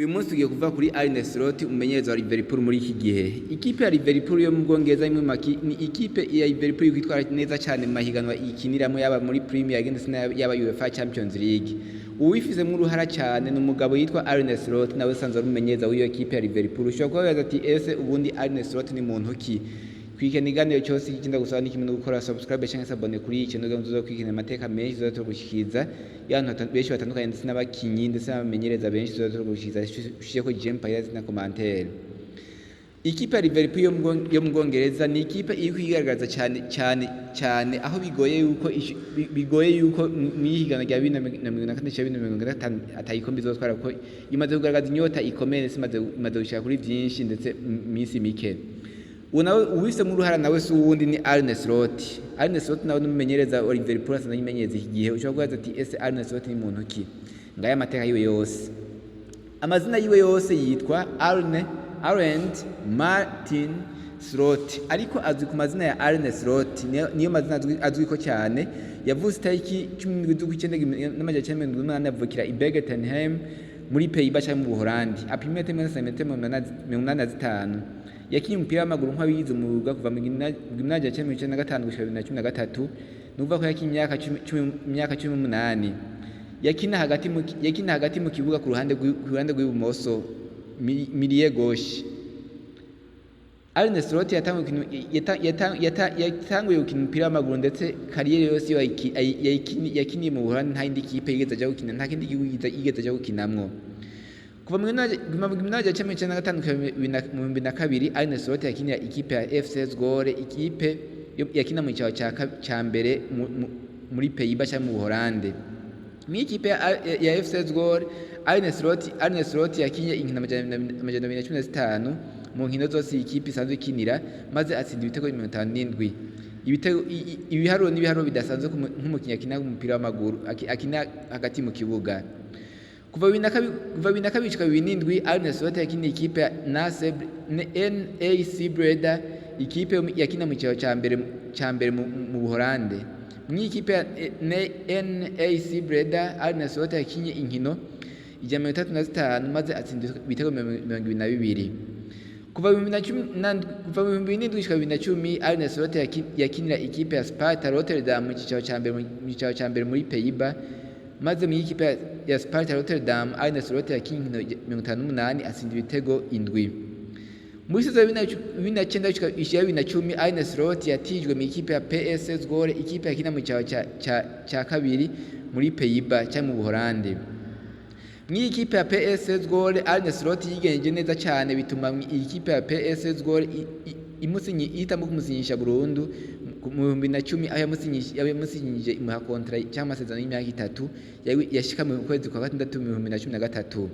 Uyu munsi tugiye kuva kuri Arne Slot umumenyereza wa Liverpool muri iki gihe. Ikipe ya Liverpool yo mu Bwongereza ni ikipe ya Liverpool kwitwara neza cyane mu mahiganwa ikiniramo yaba muri Premier League ndetse yaba UEFA Champions League. Uwifizemo uruhara cyane ni umugabo yitwa Arne Slot nawe sanzwe ari umumenyereza w'iyo kipe ya Liverpool. Ushobora kubaza ati ese ubundi Arne Slot ni muntu ki? Kwikeniganiro cyose ikinda gusaba n'ikimwe no gukora subscribe cyangwa se abone kuri iki channel zo kwikena amateka menshi zo gushikiza y'abantu benshi batandukanye ndetse n'abakinyi ndetse n'abamenyereza benshi zo gushikiza shije ko Jim Payas na commentaire. Ikipe ya Liverpool yo mu Bwongereza ni ikipe iri kwigaragaza cyane aho bigoye yuko mwihigana rya 2024 atayikombe izotwara ko imaze kugaragaza inyota ikomeye ndetse imaze gushaka kuri byinshi ndetse minsi mike. Uwise mu ruhara nawe si uwundi ni Arne Slot. Arne Slot nawe n'umumenyereza wa Liverpool asana yimenyereza iki gihe. Ushobora kubaza ati ese Arne Slot ni muntu ki? Ngaya amateka yiwe yose. Amazina yiwe yose yitwa Arend Martin Slot, ariko azwi ku mazina ya Arne Slot. Niyo mazina azwi ko cyane. Yavutse tariki 17/9/1988 avukira i Bergenheim muri Pays-Bas cyangwa mu Buholandi. Apima metero 85. Yakinnye umupira w'amaguru nk'abigize umwuga kuva mu gymnase ya 1995 gushika 2013, nuvuga ko yakinnye imyaka 18. Yakina hagati mu kibuga ku ruhande rw'ibumoso milieu gauche. Arne Slot yatanguye gukina umupira w'amaguru ndetse kariyeri yose yakiniye mu Buholandi nta yindi kipe yigeze aja gukina, nta kindi gihugu yigeze aja gukinamwo. Kuva mu gymnase ya 1995 Arne Slot yakinira ikipe ya FC Zwolle, ikipe yakina mu cyaro cya mbere muri Pays-Bas cyangwa mu Buholande. Mu ikipe ya FC Zwolle Arne Slot yakinye inkino 215 mu nkino zose ikipe isanzwe ikinira maze atsinda ibitego 57. Ibiharuro bidasanzwe nk'umukinnyi akina umupira w'amaguru akina hagati mu kibuga. Kuva 2007 Arne Slot yakiniye ikipe ya NAC Breda, ikipe yakina mu cyaro cya mbere mu Buholande. Mu ikipe ya NAC Breda Arne Slot yakinye inkino 35 maze atsinda ibitego 22. Kuva 2007 Arne Slot yakinira ikipe ya Sparta Rotterdam mu cyaro cya mbere muri Pays-Bas, maze mu ikipe ya Sparta Rotterdam Arne Slot yakinye 58 atsinda ibitego 7. Muri sezo 2009-2010 Arne Slot yatijwe mu ikipe ya PSV Zwolle, ikipe yakina mu cyaro cya kabiri muri Pays-Bas cyangwa mu Buholande. Mu ikipe ya PSV Zwolle Arne Slot yigenje neza cyane bituma ikipe ya PSV Zwolle ihitamo kumusinyisha burundu mu 2010 aho yamusinyije imuha contrat cyangwa amasezerano y'imyaka 3 yashika mu kwezi kwa 6 mu 2013.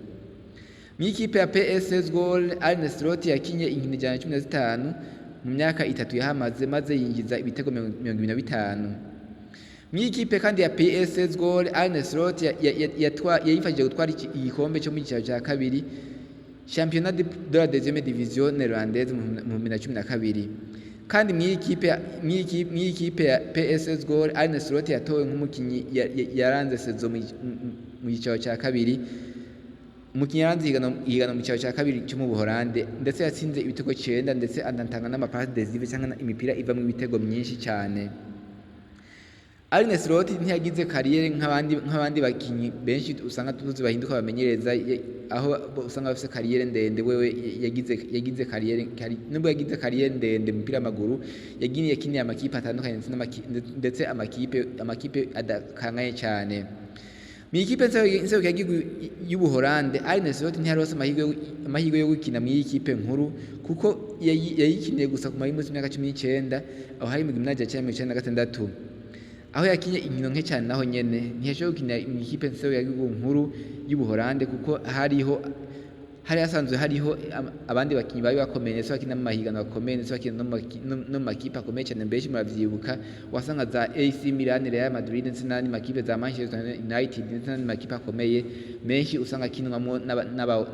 Mu ikipe ya PSV Zwolle Arne Slot yakinye inkino 115 mu myaka 3 yahamaze maze yinjiza ibitego 25. Mu ikipe kandi ya PSV Zwolle Arne Slot yayifashije gutwara igikombe cyo mu cyiciro cya kabiri Championnat de la deuxième division néerlandaise mu 2012. Kandi mu ikipe ya PSV Zwolle Arne Slot yatowe nk'umukinnyi yaranze sezo mu cyiciro cya kabiri. Umukinnyi yaranze higana mu cyiciro cya kabiri cyo mu Buholande ndetse yatsinze ibitego 9 ndetse anatanga n'amapasse décisive cyangwa imipira iva mu bitego myinshi cyane. Arne Slot ntiyagize kariyeri nk'abandi bakinyi benshi usanga tuzi bahinduka bamenyereza, aho usanga bafite kariyeri ndende. Wewe yagize kariyeri ndende mu mupira w'amaguru, yakiniye amakipe atandukanye ndetse amakipe adakangaye cyane. Mu ikipe nserukiyagihugu y'Ubuholande Arne Slot ntiyaronse amahirwe yo gukina mu ikipe nkuru kuko yayikiniye gusa ku munsi w'imyaka 19 aho hari mu gymnase ya 1996, aho yakinye inkino nke cyane naho nyene ntiyashoboye gukina mu ikipe nserukiyagihugu nkuru y'Ubuholande kuko hari hasanzwe hariho abandi bakinyi bari bakomeye ndetse bakina mu mahiganwa akomeye ndetse bakina no mu makipe akomeye cyane. Benshi muravyibuka wasanga za AC Milan, Real Madrid ndetse n'andi makipe za Manchester United ndetse n'andi makipe akomeye menshi usanga akinwamo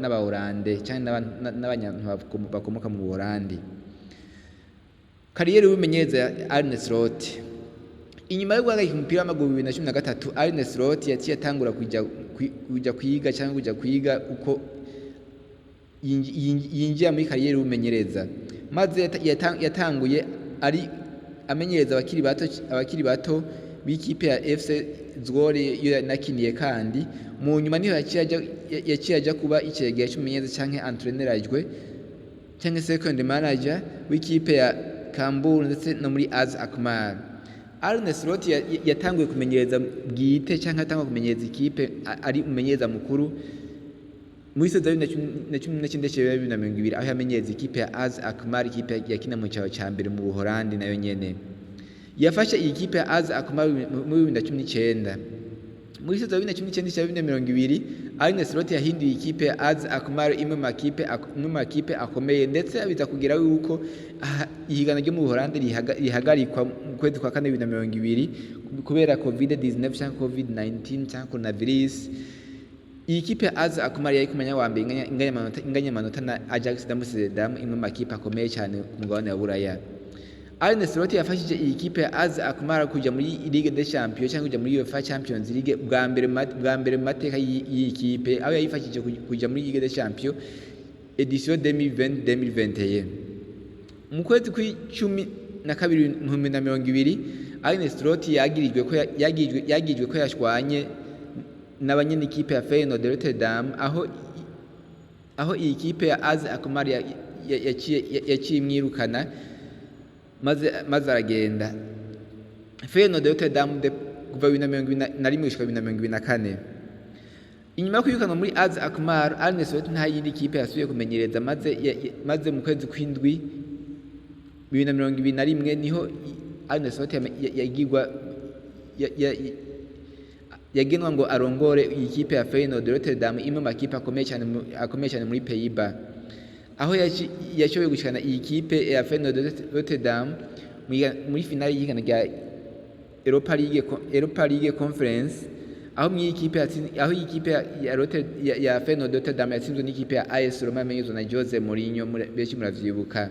n'Abaholande cyangwa n'abanyantu bakomoka mu Buholandi. Kariyeri y'ubumenyereza ya Arne Slot. Inyuma yo guhagarika umupira w'amaguru 2013 Arne Slot yaciye atangura kujya kwiga uko yinjira muri kariyeri y'ubumenyereza, maze yatanguye ari amenyereza abakiri bato b'ikipe ya FC Zwolle yo yanakiniye, kandi mu nyuma niho yaciye aja kuba icegera c'umumenyereza canke entraîneur ajwe canke second manager w'ikipe ya Kambur ndetse no muri AZ Alkmaar. Arne Slot yatanguye kumenyereza bwite canke atangwa kumenyereza ikipe ari umumenyereza mukuru muri saison ya 2019-2020 aho yamenyereza ikipe ya AZ Alkmaar, ikipe yakina mu cyaho ca mbere mu Buholandi nayo nyene. Yafashe iyi kipe ya AZ Alkmaar muri 2019. Muri saison ya 2019-2020 Arne Slot yahinduye ikipe ya AZ Alkmaar imwe mu makipe akomeye, ndetse abiza kugira yuko ihigana ryo mu Buholandi rihagarikwa mu kwezi kwa 4 2020 kubera COVID-19 cyangwa COVID-19 cyangwa coronavirus. Iyi kipe ya AZ Alkmaar yari kumenya wa mbere inganya amanota na Ajax d'Amsterdam, imwe mu makipe akomeye cyane ku mugabane wa Buraya. Arne Slot yafashije iyi kipe ya AZ Alkmaar kuja muri Ligue des Champions cyangwa kuja muri UEFA Champions League bwa mbere mu mateka y'iyi kipe, aho yayifashije kuja muri Ligue des Champions edition 2020-2021. Mu kwezi kw'icumi na kabiri 2020 Arne Slot yagirijwe ko yashwanye n'abanyene ikipe ya Feyenoord de Rotterdam, aho iyi kipe ya AZ Alkmaar yaciye imwirukana maze aragenda. Feyenoord de Rotterdam kuva 2021 gushika 2024. Inyuma yo kwirukana muri AZ Alkmaar, Arne Slot nta yindi kipe yasubiye kumenyereza, maze mu kwezi kw'indwi 2021 niho Arne Slot yagenwa ngo arongore iyi kipe ya Feyenoord de Rotterdam, imwe mu makipe akomeye cyane muri Pays-Bas, aho yashoboye gushikana iyi kipe ya Feyenoord de Rotterdam muri finale y'igana rya Europa League Conference, aho iyi kipe ya Feyenoord de Rotterdam yatsinzwe n'ikipe ya AS Roma yamenyezwa na Jose Mourinho, benshi muravyibuka.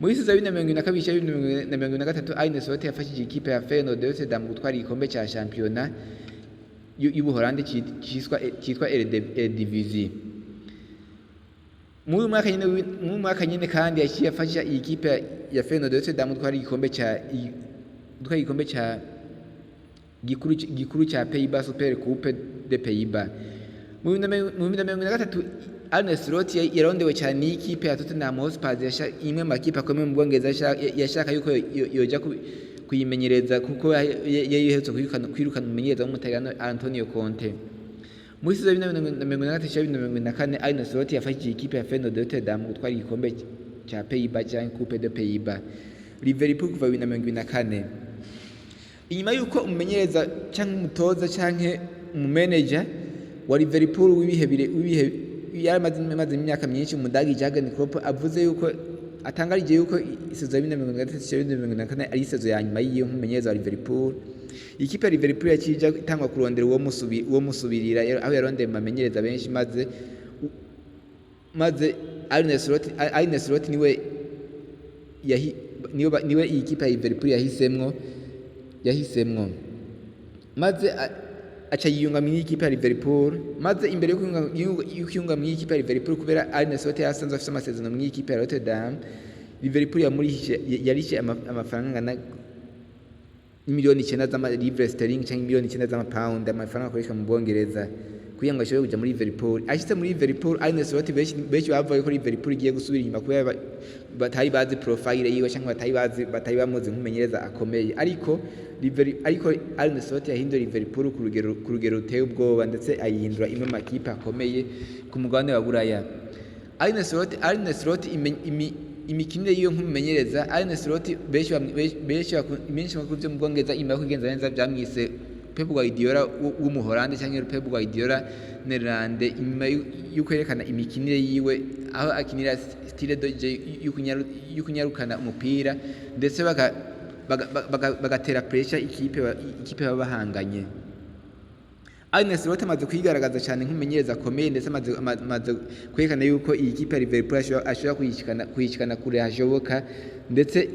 Muri saison ya 2022-2023 Arne Slot yafashije ikipe ya Feyenoord de Rotterdam gutwara igikombe ca shampiyona y'Ubuholandi cyitwa Eredivisie. Muri mwaka nyene kandi yaciye afasha iyi kipe ya Feyenoord de Rotterdam gutwara igikombe ca gikuru ca Pays-Bas, Super Coupe de Pays-Bas. Mu 2023 Arne Slot yarondewe cyane n'ikipe ya Tottenham Hotspur, imwe mu makipe akomeye mu Bwongereza, yashaka yuko yoja kuyimenyereza kuko yayiherutse kwirukana umumenyereza w'umutaliyano Antonio Conte. Muri saison ya 2023-2024 Arne Slot yafashije ikipe ya Feyenoord de Rotterdam gutwara igikombe ca Pays-Bas cyangwa Coupe de Pays-Bas. Liverpool kuva 2024. Inyuma yuko umumenyereza cyangwa umutoza cyangwa umumeneja wa Liverpool w'ibihe yamaze imyaka myinshi umudagi Jurgen Klopp avuze yuko atangarije yuko isaison ya 2023-2024 ari isaison ya nyuma y'iyo nk'umumenyereza wa Liverpool. Ikipe ya Liverpool yakija itangwa kurondera uwo musubirira, aho yarondeye amamenyereza benshi, maze Arne Slot niwe iyi kipe ya Liverpool yahisemwo, maze aca yiyunga mu ikipe ya Liverpool. Maze imbere y'ukuyunga mu ikipe ya Liverpool, kubera Arne Slot yasanzwe afite amasezerano mu ikipe ya Rotterdam, Liverpool yarishe amafaranga angana n'imiliyoni 9 z'amalivre sterling cyangwa miliyoni 9 z'amapound, amafaranga akoreshwa mu Bwongereza, kugira ngo ashobore kuja muri Liverpool. Ashitse muri Liverpool, Arne Slot benshi bavuga ko Liverpool igiye gusubira inyuma kubera batari bazi profile yiwe cyangwa batari bamuzi nk'umumenyereza akomeye, ariko Arne Slot yahinduye Liverpool ku rugero ruteye ubwoba, ndetse ayihindura imwe mu makipe akomeye ku mugabane wa Buraya. Arne Slot imikinire yiyo nk'umumenyereza, Arne Slot benshi bakuru byo mu Bwongereza imara kugenza neza byamwise Pep Guardiola w'umuholandi cyangwa Pep Guardiola Netherland, inyuma y'ukwerekana imikinire yiwe aho akinira style de jeu y'ukunyarukana umupira, ndetse bagatera pressure ikipe bahanganye. Arne Slot amaze kwigaragaza cyane nk'umumenyereza akomeye, ndetse amaze kwerekana yuko iyi kipe ya Liverpool ashobora kuyishikana kure hashoboka, ndetse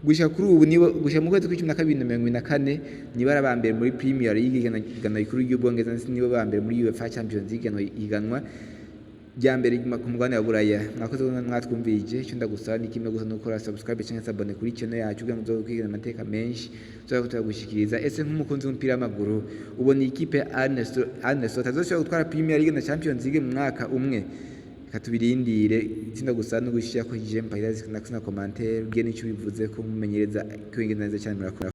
gushika kuri ubu gushika mu kwezi kwa 12-2024 nibo barabambere muri Premier League iganwa ikuru y'Ubwongereza, ndetse nibo bambere muri UEFA Champions League iganwa rya mbere ku mugabane wa Buraya. Mwakoze mwatwumvirije, icyo ndagusaba ni kimwe gusa, no gukora subscribe cyangwa se abone kuri channel yacu kugira ngo uzokwigana amateka menshi tuzaba gushikiriza. Ese nk'umukunzi w'umupira w'amaguru ubona ikipe ya Arne Slot azoshobora gutwara Premier League na Champions League mu mwaka umwe? Katubirindire. Itsinda gusa no gushira ko JM Paydas na commentaire bwe n'icyo bivuze ko mumenyereza ko ingenda neza cyane murakora.